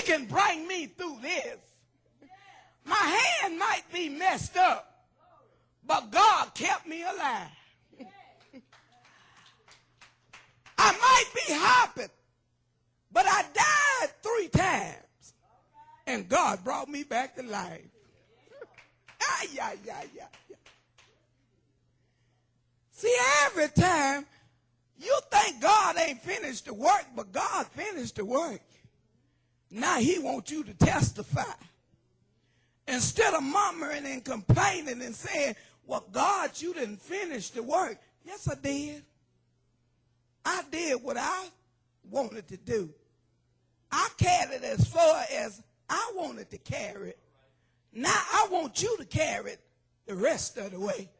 can bring me through this. My hand might be messed up, but God kept me alive. I might be hopping, but I died 3 times, and God brought me back to life. See, every time you think God ain't finished the work, but God finished the work. Now he wants you to testify. Instead of murmuring and complaining and saying, well, God, you didn't finish the work. Yes, I did. I did what I wanted to do. I carried it as far as I wanted to carry it. Now I want you to carry it the rest of the way.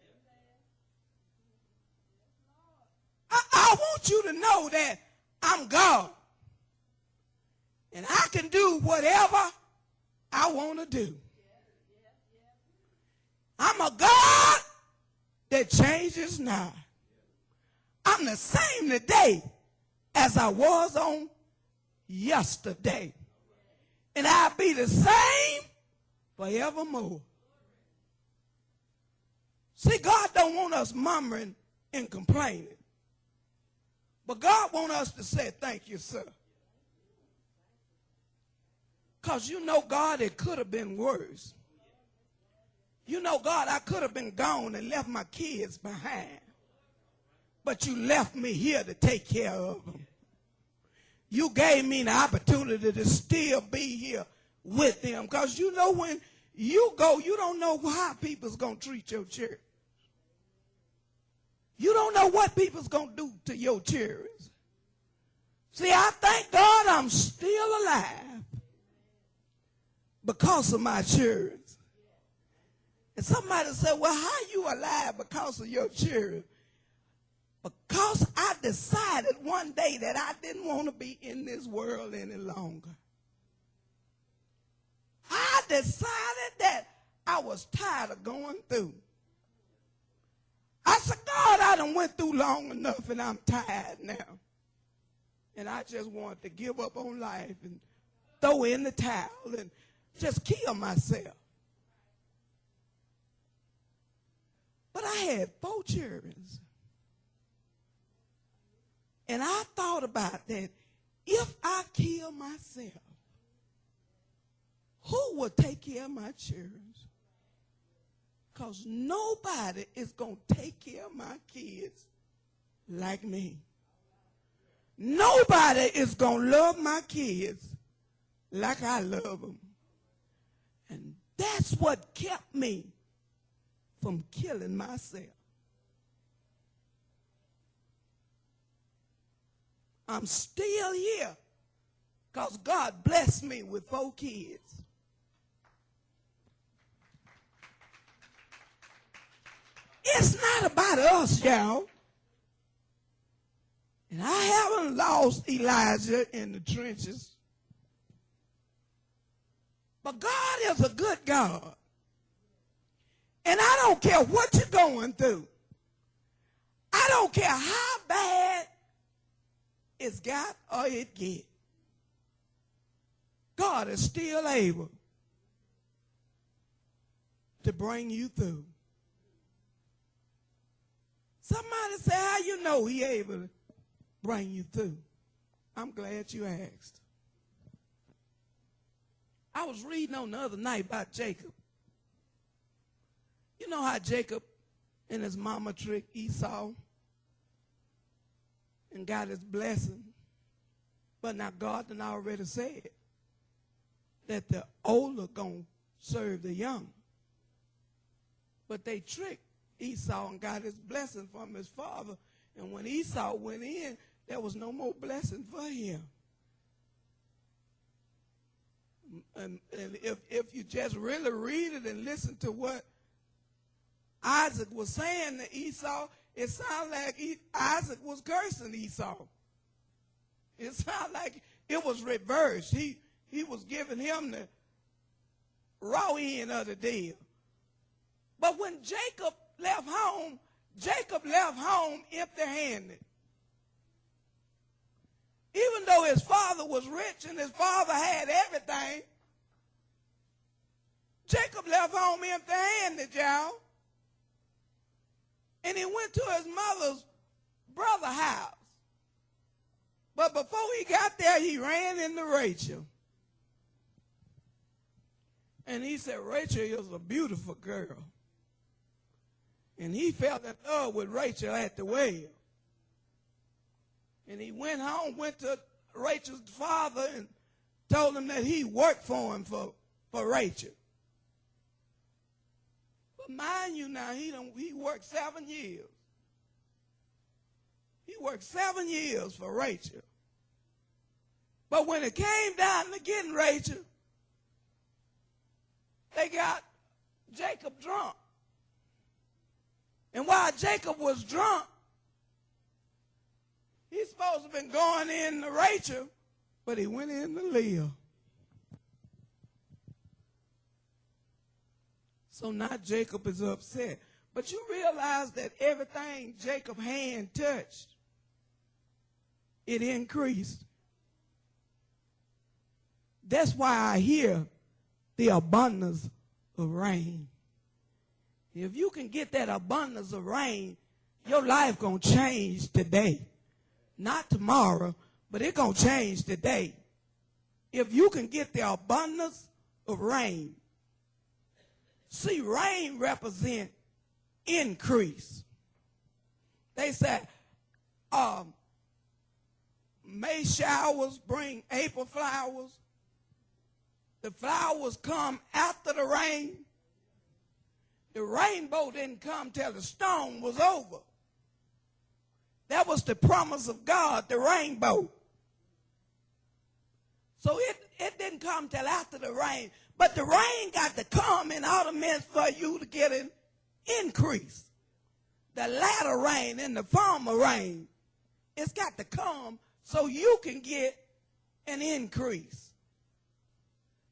I want you to know that I'm God. And I can do whatever I want to do. I'm a God that changes not. I'm the same today as I was on yesterday. And I'll be the same forevermore. See, God don't want us murmuring and complaining. But God wants us to say, thank you, sir. Because you know, God, it could have been worse. You know, God, I could have been gone and left my kids behind. But you left me here to take care of them. You gave me the opportunity to still be here with them. Because you know, when you go, you don't know how people's going to treat your church. You don't know what people's going to do to your children. See, I thank God I'm still alive because of my children. And somebody said, well, how you alive because of your children? Because I decided one day that I didn't want to be in this world any longer. I decided that I was tired of going through. I said, God, I done went through long enough and I'm tired now. And I just wanted to give up on life and throw in the towel and just kill myself. But I had 4 children. And I thought about that. If I kill myself, who will take care of my children? Because nobody is going to take care of my kids like me. Nobody is going to love my kids like I love them. And that's what kept me from killing myself. I'm still here because God blessed me with 4 kids. It's not about us, y'all. And I haven't lost Elijah in the trenches. But God is a good God. And I don't care what you're going through. I don't care how bad it's got or it get. God is still able to bring you through. Somebody say, how you know he able to bring you through? I'm glad you asked. I was reading on the other night about Jacob. You know how Jacob and his mama tricked Esau and got his blessing? But now God done already said that the older gonna serve the younger. But they tricked Esau and got his blessing from his father. And when Esau went in, there was no more blessing for him. And if you just really read it and listen to what Isaac was saying to Esau, it sounded like Isaac was cursing Esau. It sounded like it was reversed. He was giving him the raw end of the deal. But when Jacob left home empty-handed. Even though his father was rich and his father had everything, Jacob left home empty-handed, y'all. And he went to his mother's brother's house. But before he got there, he ran into Rachel. And he said, Rachel is a beautiful girl. And he fell in love with Rachel at the well. And he went home, went to Rachel's father and told him that he worked for him for Rachel. But mind you now, he worked 7 years. He worked 7 years for Rachel. But when it came down to getting Rachel, they got Jacob drunk. And while Jacob was drunk, he's supposed to have been going in to Rachel, but he went in to Leah. So now Jacob is upset. But you realize that everything Jacob's hand touched, it increased. That's why I hear the abundance of rain. If you can get that abundance of rain, your life going to change today. Not tomorrow, but it's going to change today. If you can get the abundance of rain. See, rain represents increase. They said May showers bring April flowers. The flowers come after the rain. The rainbow didn't come till the storm was over. That was the promise of God, the rainbow. So it didn't come till after the rain. But the rain got to come in order meant for you to get an increase. The latter rain and the former rain, it's got to come so you can get an increase.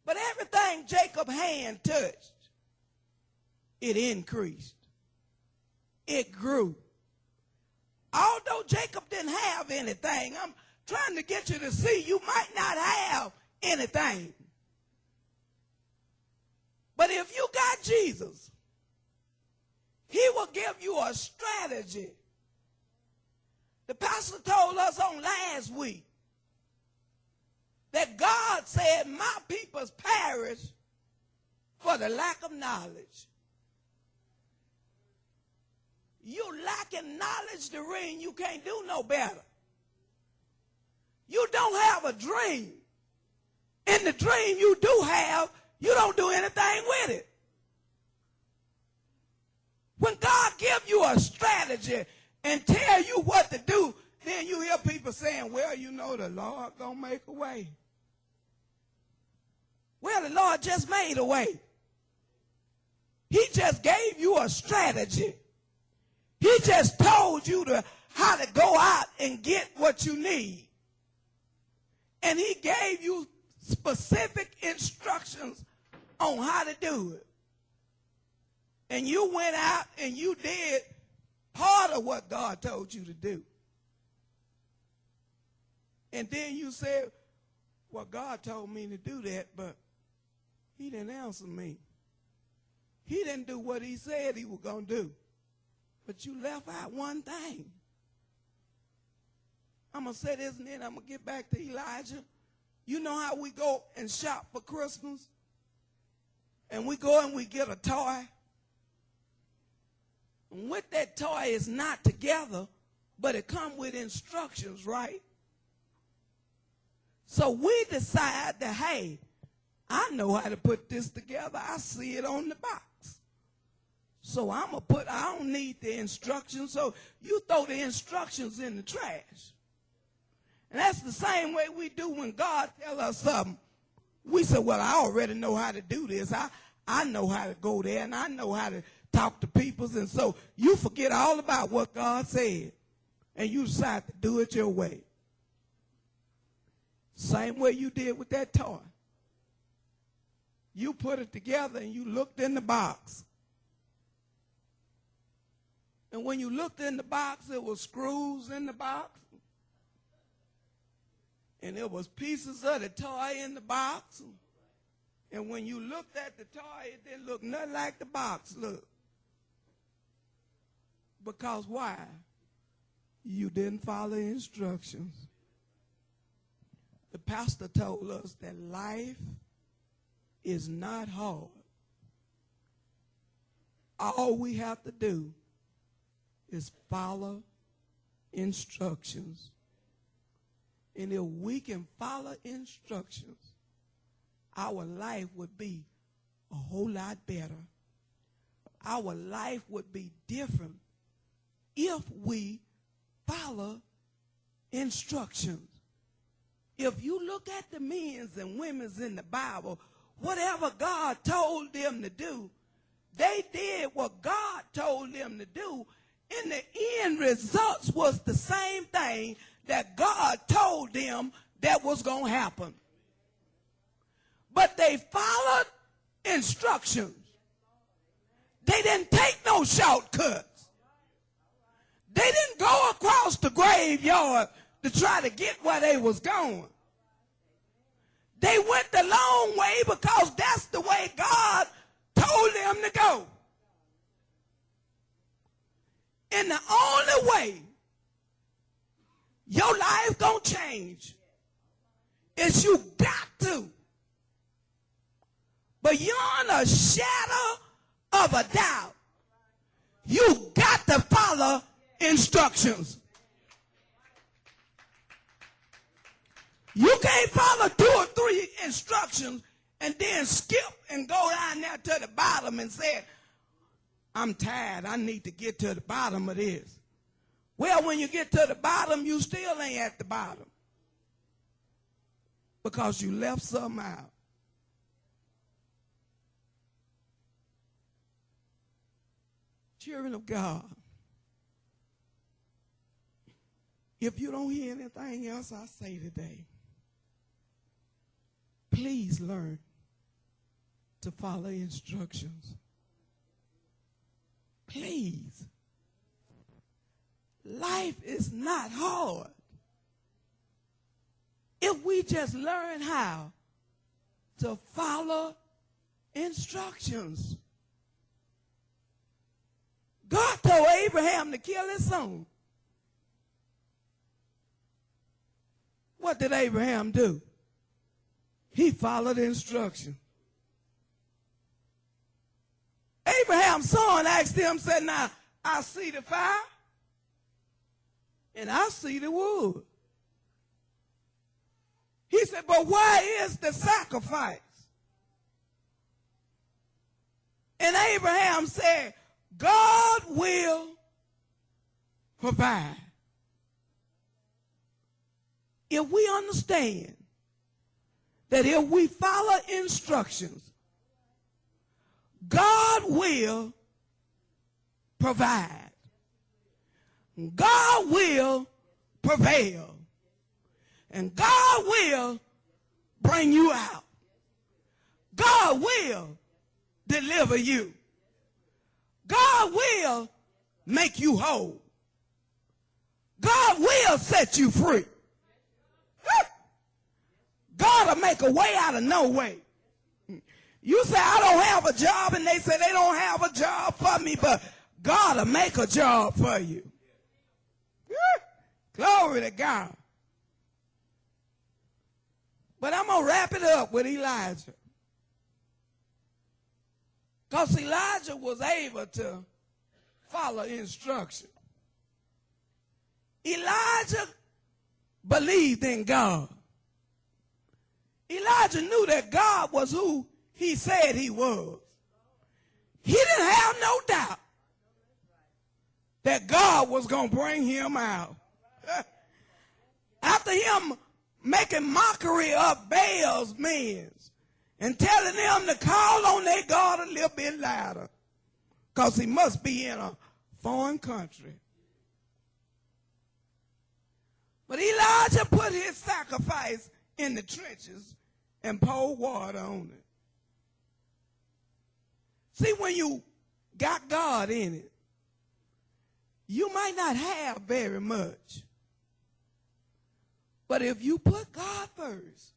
But everything Jacob's hand touched, it increased. It grew. Although Jacob didn't have anything, I'm trying to get you to see you might not have anything. But if you got Jesus, he will give you a strategy. The pastor told us on last week that God said, my peoples perish for the lack of knowledge. You lacking knowledge to read, you can't do no better. You don't have a dream. In the dream you do have, you don't do anything with it. When God gives you a strategy and tell you what to do, then you hear people saying, well, you know, the Lord gonna make a way. Well, the Lord just made a way. He just gave you a strategy. He just told you how to go out and get what you need. And he gave you specific instructions on how to do it. And you went out and you did part of what God told you to do. And then you said, well, God told me to do that, but he didn't answer me. He didn't do what he said he was going to do. But you left out one thing. I'm going to say this and then I'm going to get back to Elijah. You know how we go and shop for Christmas? And we go and we get a toy. And with that toy is not together, but it comes with instructions, right? So we decide that, hey, I know how to put this together. I see it on the box. So I don't need the instructions. So you throw the instructions in the trash. And that's the same way we do when God tells us something. We say, well, I already know how to do this. I know how to go there and I know how to talk to people. And so you forget all about what God said and you decide to do it your way. Same way you did with that toy. You put it together and you looked in the box. And when you looked in the box, there were screws in the box. And there was pieces of the toy in the box. And when you looked at the toy, it didn't look nothing like the box looked. Because why? You didn't follow instructions. The pastor told us that life is not hard. All we have to do is follow instructions. And if we can follow instructions, our life would be a whole lot better. Our life would be different if we follow instructions. If you look at the men's and women's in the Bible, whatever God told them to do, they did what God told them to do, and the end results was the same thing that God told them that was going to happen. But they followed instructions. They didn't take no shortcuts. They didn't go across the graveyard to try to get where they was going. They went the long way because that's the way God told them to go. And the only way your life gonna change is you got to, beyond a shadow of a doubt, you got to follow instructions. You can't follow 2 or 3 instructions and then skip and go down there to the bottom and say, I'm tired, I need to get to the bottom of this. Well, when you get to the bottom, you still ain't at the bottom because you left something out. Children of God, if you don't hear anything else I say today, please learn to follow instructions. Please. Life is not hard if we just learn how to follow instructions. God told Abraham to kill his son. What did Abraham do? He followed instructions. Abraham's son asked him, said, now, I see the fire and I see the wood. He said, but where is the sacrifice? And Abraham said, God will provide. If we understand that if we follow instructions, God will provide. God will prevail. And God will bring you out. God will deliver you. God will make you whole. God will set you free. God will make a way out of no way. You say, I don't have a job, and they say they don't have a job for me, but God will make a job for you. Glory to God. But I'm going to wrap it up with Elijah. Because Elijah was able to follow instruction. Elijah believed in God. Elijah knew that God was who he said he was. He didn't have no doubt that God was going to bring him out. After him making mockery of Baal's men and telling them to call on their God a little bit louder because he must be in a foreign country. But Elijah put his sacrifice in the trenches and poured water on it. See, when you got God in it, you might not have very much, But if you put God first,